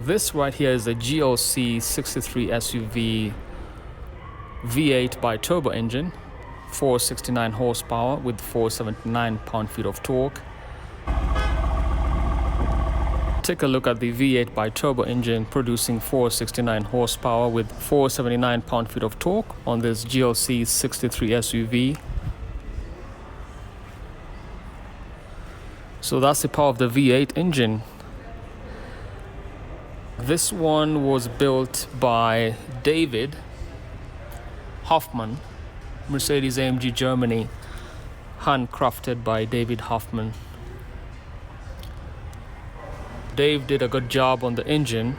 This right here is a GLC 63 SUV V8 Biturbo engine, 469 horsepower with 479 pound-feet of torque. Take a look at the V8 Biturbo engine producing 469 horsepower with 479 pound-feet of torque on this GLC 63 SUV. So that's the power of the V8 engine. This one was built by David Hoffmann, Mercedes AMG Germany, handcrafted by David Hoffmann. Dave did a good job on the engine.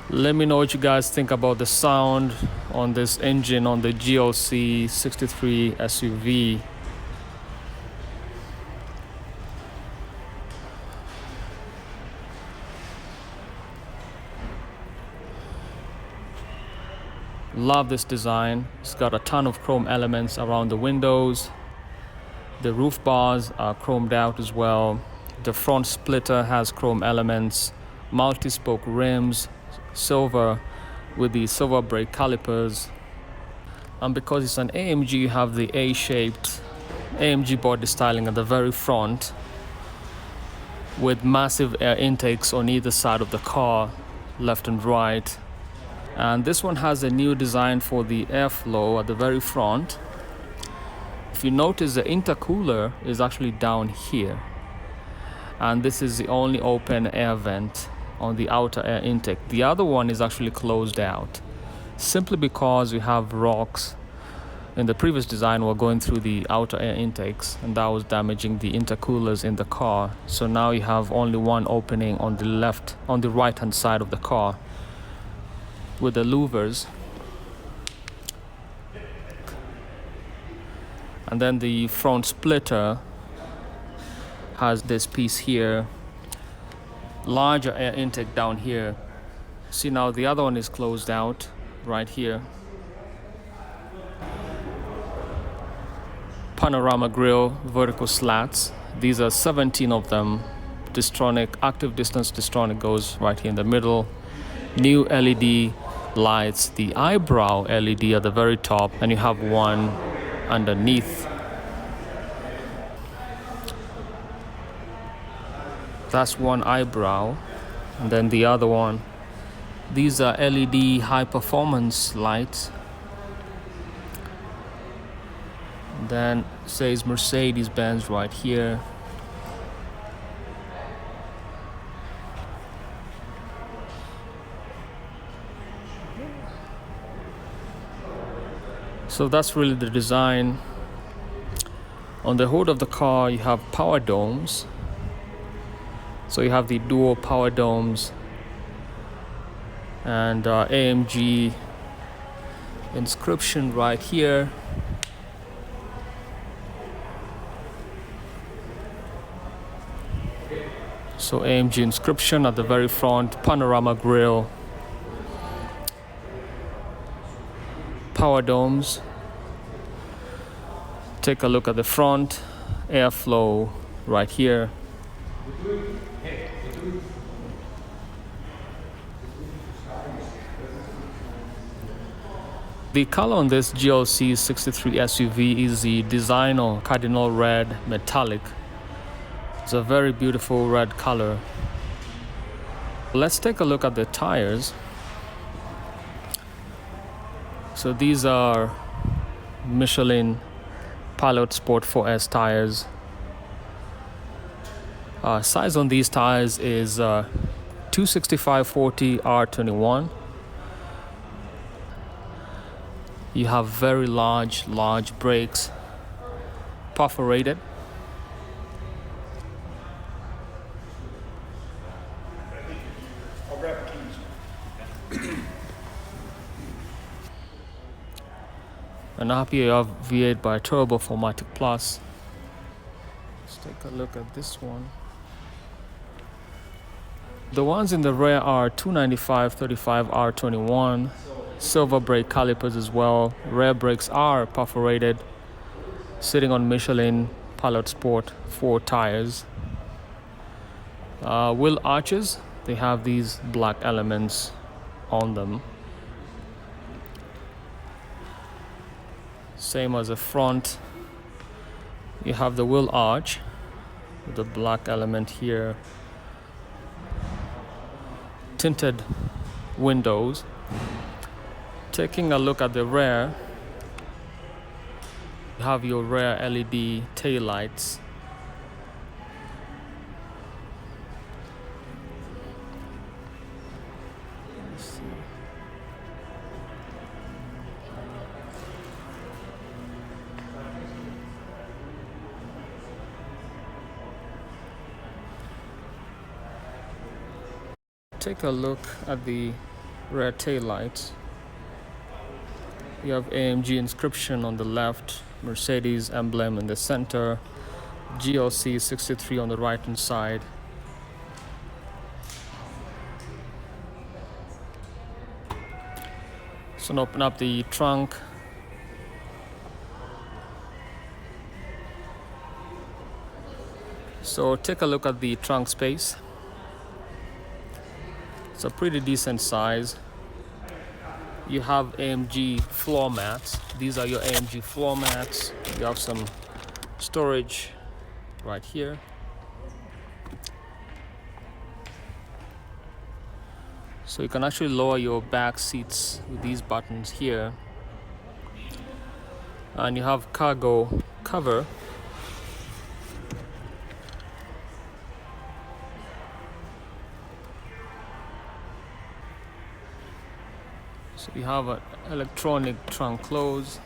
Let me know what you guys think about the sound on this engine on the GLC 63 SUV. Love this design. It's got a ton of chrome elements around the windows. The roof bars are chromed out as well. The front splitter has chrome elements, multi-spoke rims, silver with the silver brake calipers. And because it's an AMG, you have the A-shaped AMG body styling at the very front with massive air intakes on either side of the car, left and right. And this one has a new design for the airflow at the very front. If you notice, the intercooler is actually down here. And this is the only open air vent on the outer air intake. The other one is actually closed out, simply because we have rocks in the previous design were going through the outer air intakes, and that was damaging the intercoolers in the car. So now you have only one opening on the right hand side of the car with the louvers. And then the front splitter has this piece here, larger air intake down here. See, now the other one is closed out right here. Panorama grille, vertical slats. These are 17 of them. Distronic, active distance distronic goes right here in the middle. New LED lights, the eyebrow LED at the very top, and you have one underneath. That's one eyebrow, and then the other one. These are LED high performance lights. Then says Mercedes-Benz right here. So that's really the design. On the hood of the car, you have power domes. So you have the dual power domes and AMG inscription right here. So AMG inscription at the very front, panorama grille, power domes. Take a look at the front, airflow right here. The color on this GLC 63 SUV is the designer cardinal red metallic. It's a very beautiful red color. Let's take a look at the tires. So these are Michelin Pilot Sport 4S tires. Size on these tires is 265/40 R21. You have very large brakes, perforated. I'll grab the keys. And up here you have V8 Biturbo 4MATIC Plus. Let's take a look at this one. The ones in the rear are 295/35 R21. Silver brake calipers as well. Rear brakes are perforated, sitting on Michelin Pilot Sport 4 tires. Wheel arches They have these black elements on them. Same as the front. You have the wheel arch with the black element here. Tinted windows. Taking a look at the rear, you have your rear LED tail lights. Take a look at the rear tail lights. You have AMG inscription on the left, Mercedes emblem in the center, GLC 63 on the right hand side. So now open up the trunk. So take a look at the trunk space. It's a pretty decent size. You have AMG floor mats. These are your AMG floor mats. You have some storage right here. So you can actually lower your back seats with these buttons here. And you have cargo cover. So you have an electronic trunk close.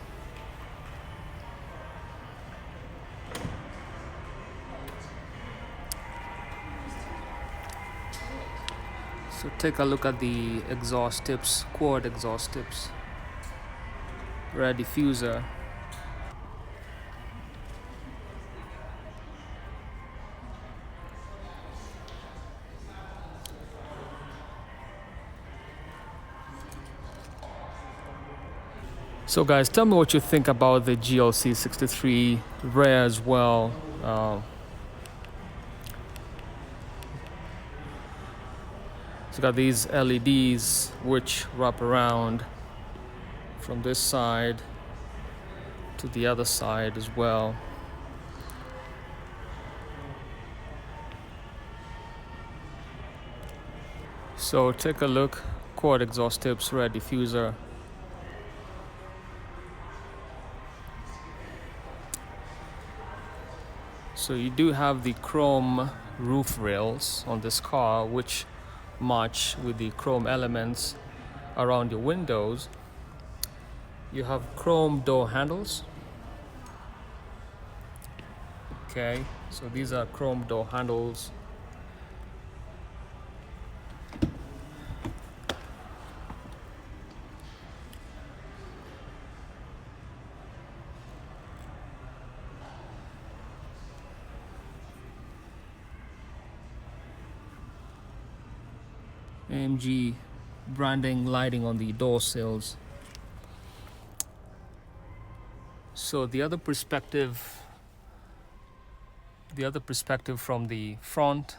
So take a look at the exhaust tips, quad exhaust tips, rear diffuser. So guys, tell me what you think about the GLC 63 rear as well. It's got these LEDs which wrap around from this side to the other side as well. So take a look, quad exhaust tips, rear diffuser. So you do have the chrome roof rails on this car which match with the chrome elements around your windows. You have chrome door handles. Okay, so these are chrome door handles. AMG branding lighting on the door sills. So the other perspective from the front,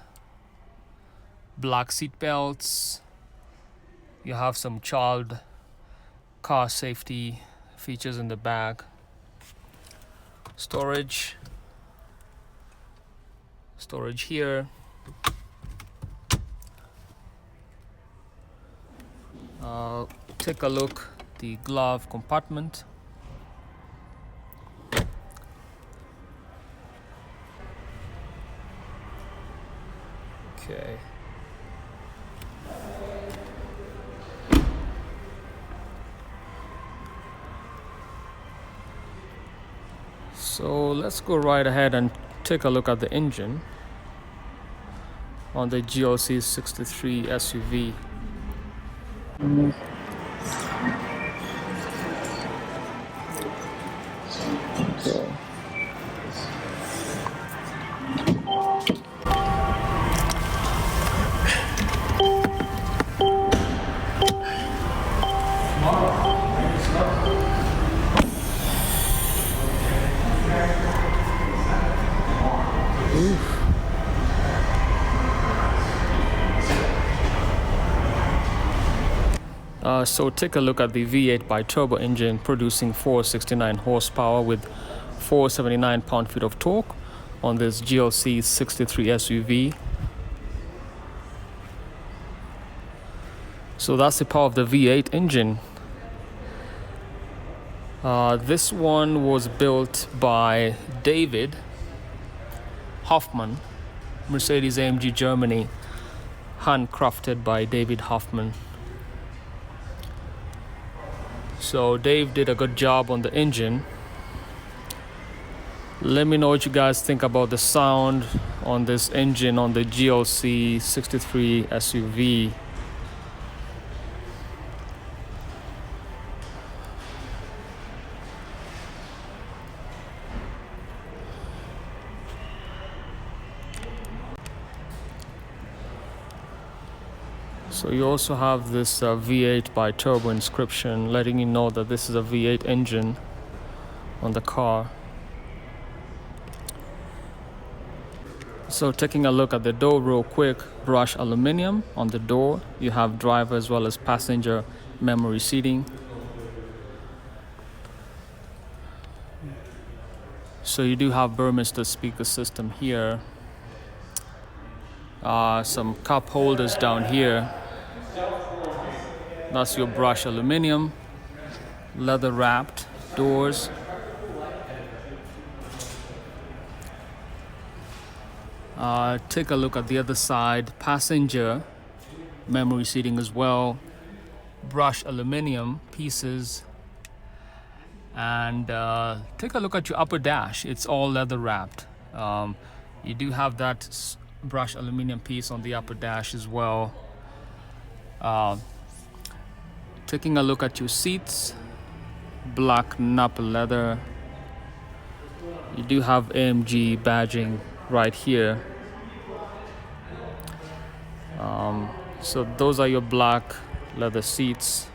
black seat belts. You have some child car safety features in the back. Storage here. Take a look at the glove compartment. Okay. So let's go right ahead and take a look at the engine on the GLC 63 SUV. Okay. So take a look at the V8 Biturbo engine producing 469 horsepower with 479 pound-feet of torque on this GLC 63 SUV. So that's the power of the V8 engine. This one was built by David Hoffmann, Mercedes AMG Germany, handcrafted by David Hoffmann. So Dave did a good job on the engine. Let me know what you guys think about the sound on this engine on the GLC 63 SUV. So you also have this V8 Biturbo inscription letting you know that this is a V8 engine on the car. So taking a look at the door real quick, brushed aluminum on the door. You have driver as well as passenger memory seating. So you do have Burmester speaker system here. Some cup holders down here. That's your brushed aluminum, leather wrapped doors. Take a look at the other side, passenger memory seating as well, brushed aluminum pieces. And take a look at your upper dash, it's all leather wrapped. You do have that brushed aluminum piece on the upper dash as well. Taking a look at your seats, black Napa leather. You do have AMG badging right here. So those are your black leather seats.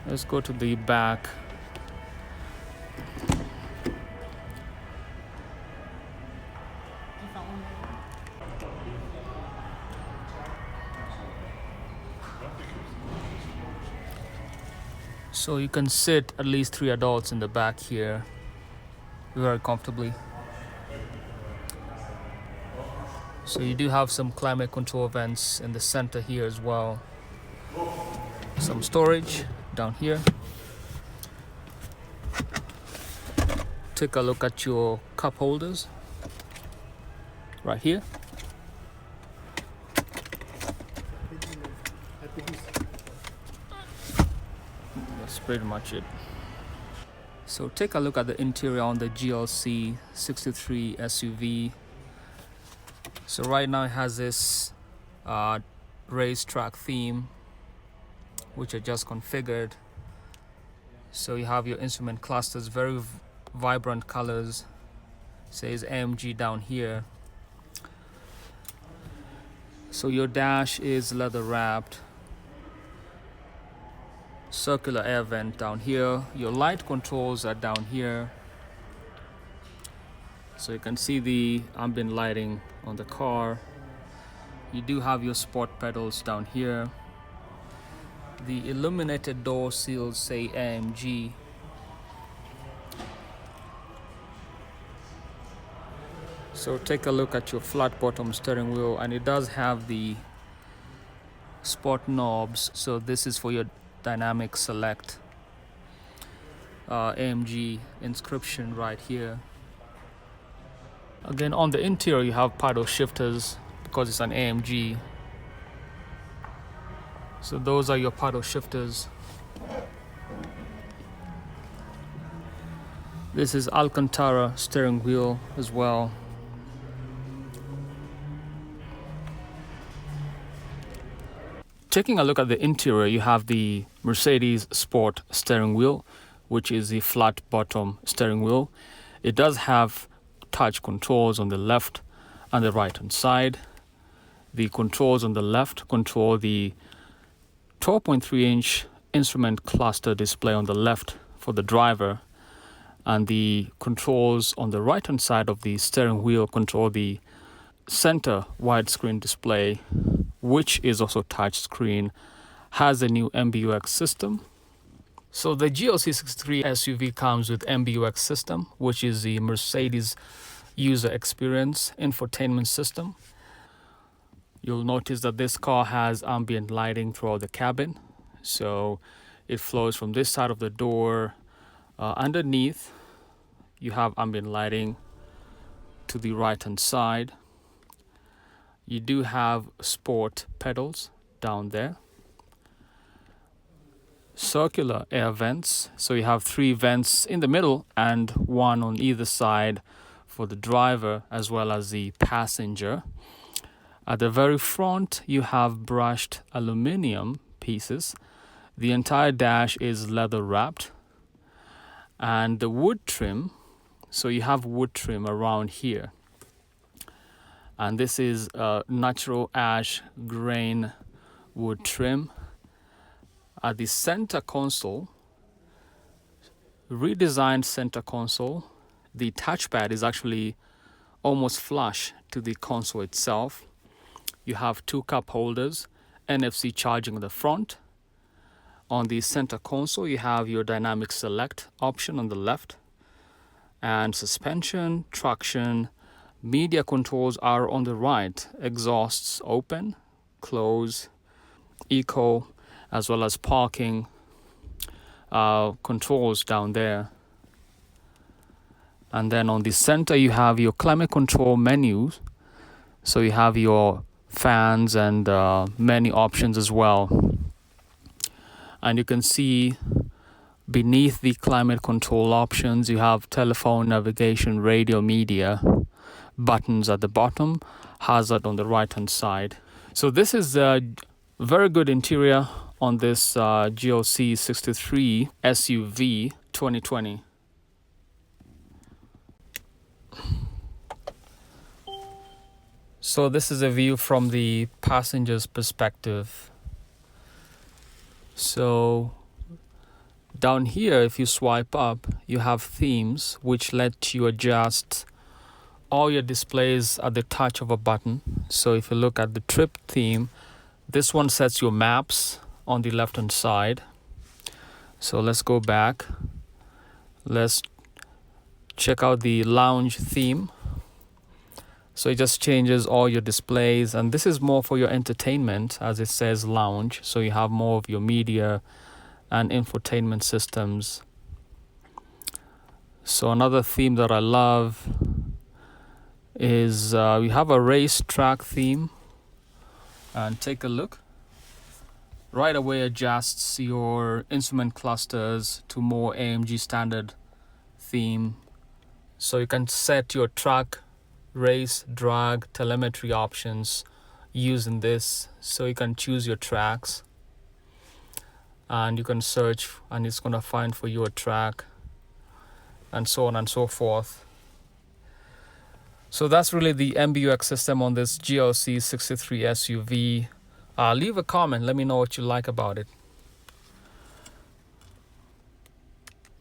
Let's go to the back. So you can sit at least 3 adults in the back here very comfortably. So you do have some climate control vents in the center here as well. Some storage down here. Take a look at your cup holders right here. That's pretty much it. So take a look at the interior on the GLC 63 SUV. So right now it has this racetrack theme, which I just configured. So you have your instrument clusters, very vibrant colors. Says AMG down here. So your dash is leather wrapped. Circular air vent down here. Your light controls are down here. So you can see the ambient lighting on the car. You do have your sport pedals down here. The illuminated door seals say AMG. So take a look at your flat bottom steering wheel, and it does have the sport knobs. So this is for your dynamic select. AMG inscription right here. Again, on the interior you have paddle shifters because it's an AMG. So those are your paddle shifters. This is Alcantara steering wheel as well. Taking a look at the interior, you have the Mercedes Sport steering wheel, which is the flat bottom steering wheel. It does have touch controls on the left and the right hand side. The controls on the left control the 12.3-inch instrument cluster display on the left for the driver, and the controls on the right hand side of the steering wheel control the center widescreen display which is also touchscreen, has a new MBUX system. So the GLC 63 SUV comes with MBUX system, which is the Mercedes user experience infotainment system. You'll notice that this car has ambient lighting throughout the cabin. So it flows from this side of the door. Underneath, you have ambient lighting to the right hand side. You do have sport pedals down there. Circular air vents. So you have 3 vents in the middle and 1 on either side for the driver as well as the passenger. At the very front, you have brushed aluminum pieces. The entire dash is leather wrapped. And the wood trim, so you have wood trim around here. And this is a natural ash grain wood trim. At the center console, redesigned center console, the touchpad is actually almost flush to the console itself. You have 2 cup holders, NFC charging at the front. On the center console, you have your dynamic select option on the left, and suspension, traction, media controls are on the right. Exhausts open, close, eco, as well as parking controls down there. And then on the center, you have your climate control menus. So you have your fans and many options as well. And you can see beneath the climate control options, you have telephone, navigation, radio, media, buttons at the bottom, hazard on the right hand side. So this is a very good interior on this GLC 63 SUV 2020. So this is a view from the passenger's perspective. So down here, if you swipe up, you have themes which let you adjust all your displays at the touch of a button. So if you look at the trip theme, this one sets your maps on the left hand side. So let's go back. Let's check out the lounge theme. So it just changes all your displays, and this is more for your entertainment, as it says lounge. So you have more of your media and infotainment systems. So another theme that I love is we have a race track theme, and take a look. Right away adjusts your instrument clusters to more AMG standard theme. So you can set your track, race, drag, telemetry options using this. So you can choose your tracks and you can search and it's going to find for you a track and so on and so forth. So that's really the MBUX system on this GLC 63 SUV. Leave a comment, let me know what you like about it.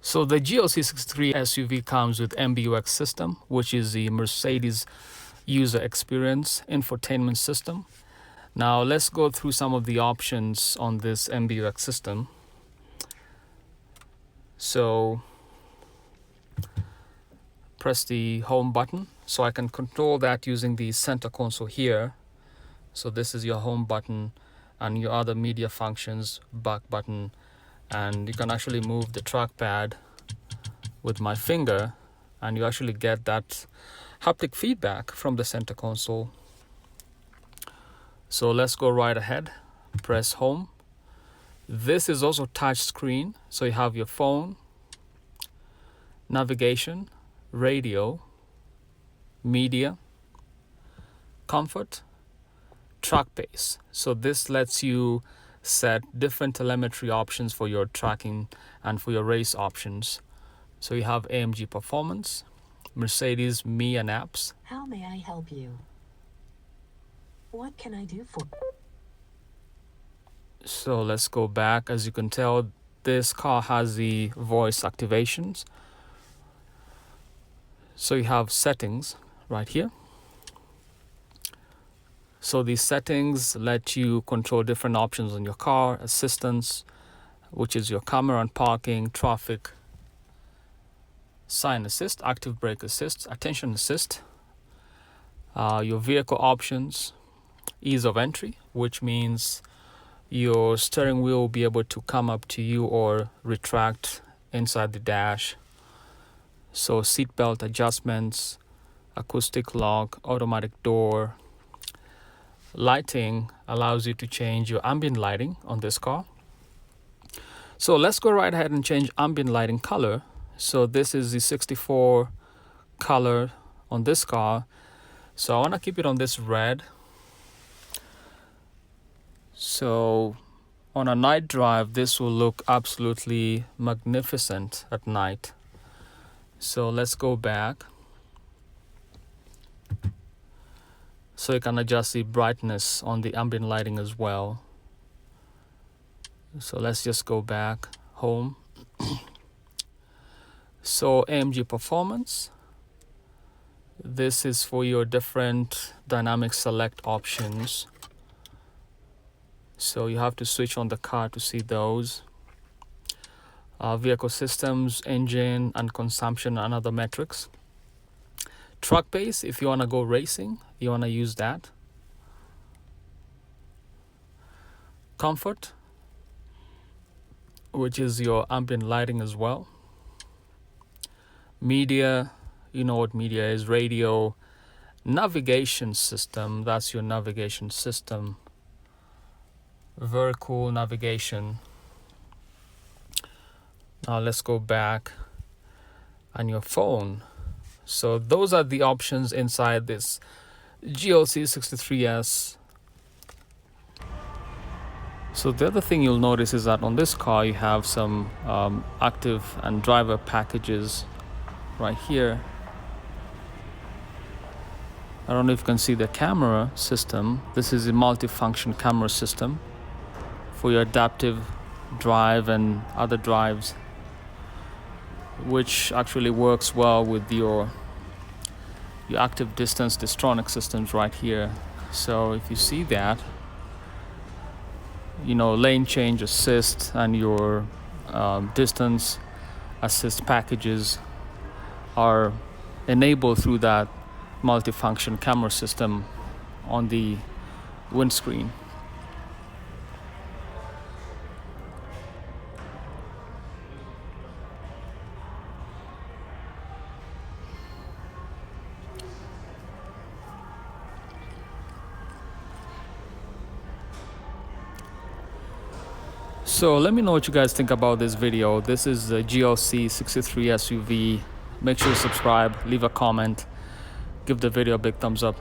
So the GLC 63 SUV comes with MBUX system, which is the Mercedes user experience infotainment system. Now let's go through some of the options on this MBUX system. So press the home button. So I can control that using the center console here. So this is your home button and your other media functions, back button, and you can actually move the trackpad with my finger and you actually get that haptic feedback from the center console. So let's go right ahead, press home. This is also touch screen, so you have your phone, navigation, radio, media, comfort, track pace. So this lets you set different telemetry options for your tracking and for your race options. So you have AMG Performance, Mercedes Me and apps. How may I help you? What can I do for? So let's go back. As you can tell, this car has the voice activations. So you have settings right here. So these settings let you control different options on your car: assistance, which is your camera and parking, traffic, sign assist, active brake assist, attention assist, your vehicle options, ease of entry, which means your steering wheel will be able to come up to you or retract inside the dash. So seatbelt adjustments, acoustic lock, automatic door. Lighting allows you to change your ambient lighting on this car. So let's go right ahead and change ambient lighting color. So this is the 64 color on this car. So I want to keep it on this red. So on a night drive, this will look absolutely magnificent at night. So let's go back. So you can adjust the brightness on the ambient lighting as well. So let's just go back home. So AMG Performance. This is for your different dynamic select options. So you have to switch on the car to see those. Vehicle systems, engine and consumption and other metrics. Truck pace, if you want to go racing, you want to use that. Comfort, which is your ambient lighting as well. Media, you know what media is: radio. Navigation system, that's your navigation system. Very cool navigation. Now let's go back. And your phone. So those are the options inside this GLC 63S. So the other thing you'll notice is that on this car you have some active and driver packages right here. I don't know if you can see the camera system. This is a multi-function camera system for your adaptive drive and other drives, which actually works well with your active distance distronic systems right here. So if you see that, you know, lane change assist and your distance assist packages are enabled through that multifunction camera system on the windscreen. So let me know what you guys think about this video. This is the GLC 63 SUV. Make sure to subscribe, leave a comment, give the video a big thumbs up.